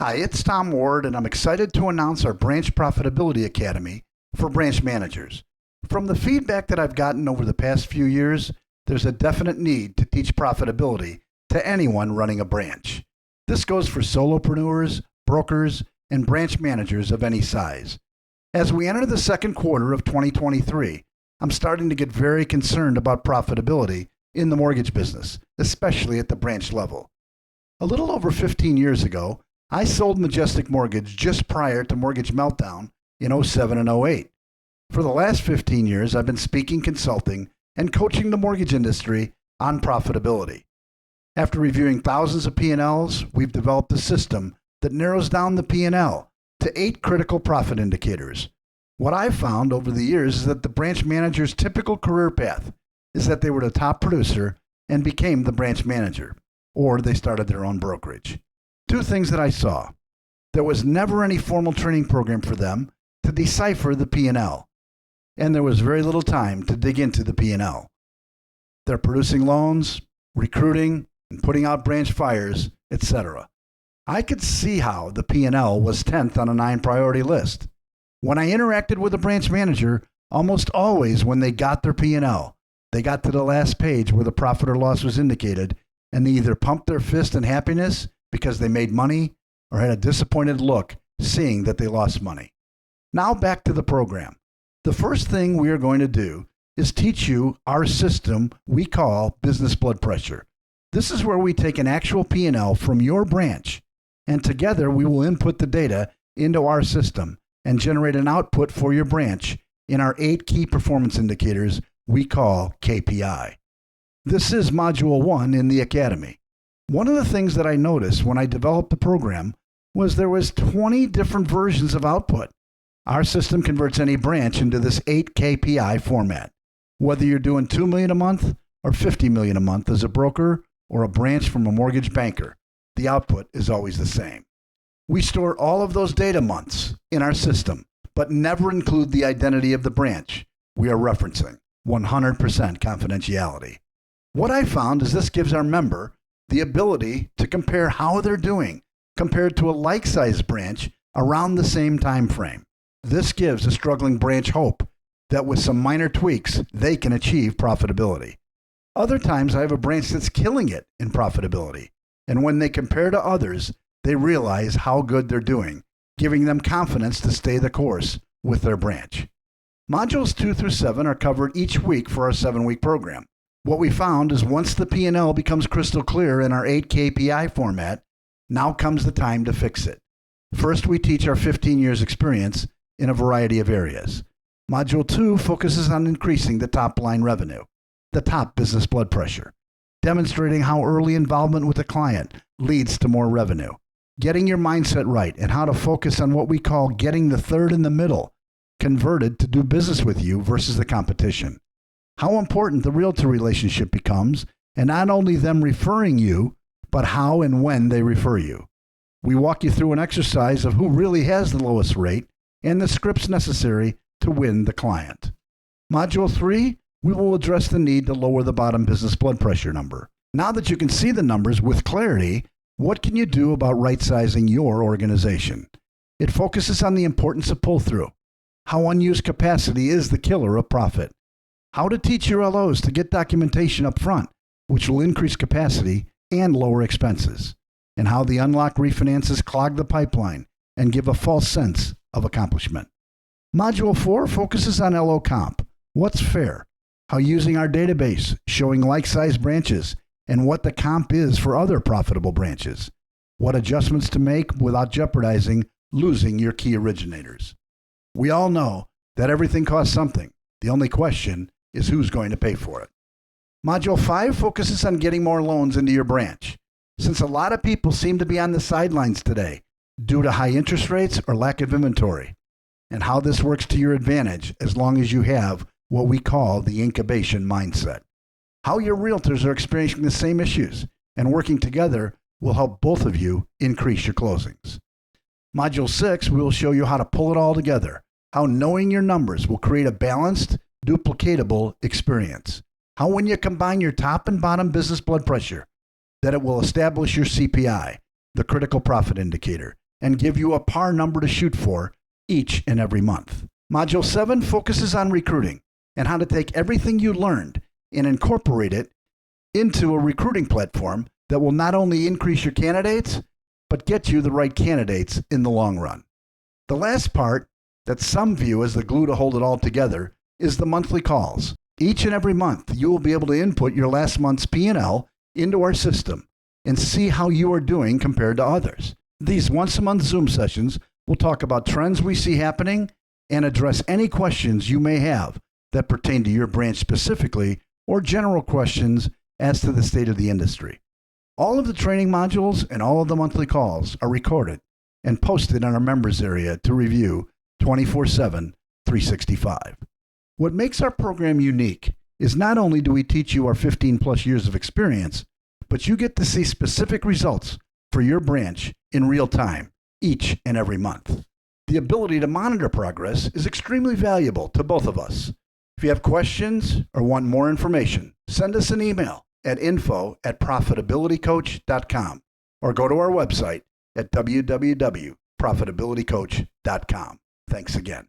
Hi, it's Tom Ward, and I'm excited to announce our Branch Profitability Academy for branch managers. From the feedback that I've gotten over the past few years, there's a definite need to teach profitability to anyone running a branch. This goes for solopreneurs, brokers, and branch managers of any size. As we enter the second quarter of 2023, I'm starting to get very concerned about profitability in the mortgage business, especially at the branch level. A little over 15 years ago, I sold Majestic Mortgage just prior to mortgage meltdown in 07 and 08. For the last 15 years, I've been speaking, consulting, and coaching the mortgage industry on profitability. After reviewing thousands of P&Ls, we've developed a system that narrows down the P&L to 8 critical profit indicators. What I've found over the years is that the branch manager's typical career path is that they were the top producer and became the branch manager, or they started their own brokerage. Two things that I saw. There was never any formal training program for them to decipher the P&L, and there was very little time to dig into the P&L. They're producing loans, recruiting, and putting out branch fires, etc. I could see how the P&L was 10th on a 9-priority list. When I interacted with a branch manager, almost always when they got their P&L, they got to the last page where the profit or loss was indicated, and they either pumped their fist in happiness because they made money or had a disappointed look seeing that they lost money. Now back to the program. The first thing we are going to do is teach you our system we call business blood pressure. This is where we take an actual P&L from your branch, and together we will input the data into our system and generate an output for your branch in our 8 key performance indicators we call KPI. This is Module 1 in the Academy. One of the things that I noticed when I developed the program was there was 20 different versions of output. Our system converts any branch into this 8 KPI format. Whether you're doing $2 million a month or $50 million a month as a broker or a branch from a mortgage banker, the output is always the same. We store all of those data months in our system, but never include the identity of the branch we are referencing. 100% confidentiality. What I found is this gives our member the ability to compare how they're doing compared to a like-sized branch around the same time frame. This gives a struggling branch hope that with some minor tweaks, they can achieve profitability. Other times I have a branch that's killing it in profitability, and when they compare to others, they realize how good they're doing, giving them confidence to stay the course with their branch. Modules 2 through 7 are covered each week for our 7-week program. What we found is once the P&L becomes crystal clear in our 8 KPI format, now comes the time to fix it. First, we teach our 15 years experience in a variety of areas. Module 2 focuses on increasing the top line revenue, the top business blood pressure, demonstrating how early involvement with a client leads to more revenue, getting your mindset right, and how to focus on what we call getting the third in the middle converted to do business with you versus the competition. How important the realtor relationship becomes, and not only them referring you, but how and when they refer you. We walk you through an exercise of who really has the lowest rate and the scripts necessary to win the client. Module 3, we will address the need to lower the bottom business blood pressure number. Now that you can see the numbers with clarity, what can you do about right-sizing your organization? It focuses on the importance of pull-through, how unused capacity is the killer of profit, how to teach your LOs to get documentation up front, which will increase capacity and lower expenses, and how the unlocked refinances clog the pipeline and give a false sense of accomplishment. Module 4 focuses on LO comp, what's fair, how using our database, showing like-sized branches, and what the comp is for other profitable branches, what adjustments to make without jeopardizing losing your key originators. We all know that everything costs something. The only question is who's going to pay for it. Module 5 focuses on getting more loans into your branch. Since a lot of people seem to be on the sidelines today due to high interest rates or lack of inventory, and how this works to your advantage as long as you have what we call the incubation mindset. How your realtors are experiencing the same issues and working together will help both of you increase your closings. Module 6, we will show you how to pull it all together, how knowing your numbers will create a balanced, duplicatable experience. How when you combine your top and bottom business blood pressure, that it will establish your CPI, the critical profit indicator, and give you a par number to shoot for each and every month. Module 7 focuses on recruiting and how to take everything you learned and incorporate it into a recruiting platform that will not only increase your candidates, but get you the right candidates in the long run. The last part, that some view as the glue to hold it all together, is the monthly calls. Each and every month, you will be able to input your last month's P&L into our system and see how you are doing compared to others. These once-a-month Zoom sessions will talk about trends we see happening and address any questions you may have that pertain to your branch specifically or general questions as to the state of the industry. All of the training modules and all of the monthly calls are recorded and posted on our members area to review 24/7, 365. What makes our program unique is not only do we teach you our 15 plus years of experience, but you get to see specific results for your branch in real time each and every month. The ability to monitor progress is extremely valuable to both of us. If you have questions or want more information, send us an email at info@profitabilitycoach.com or go to our website at www.profitabilitycoach.com. Thanks again.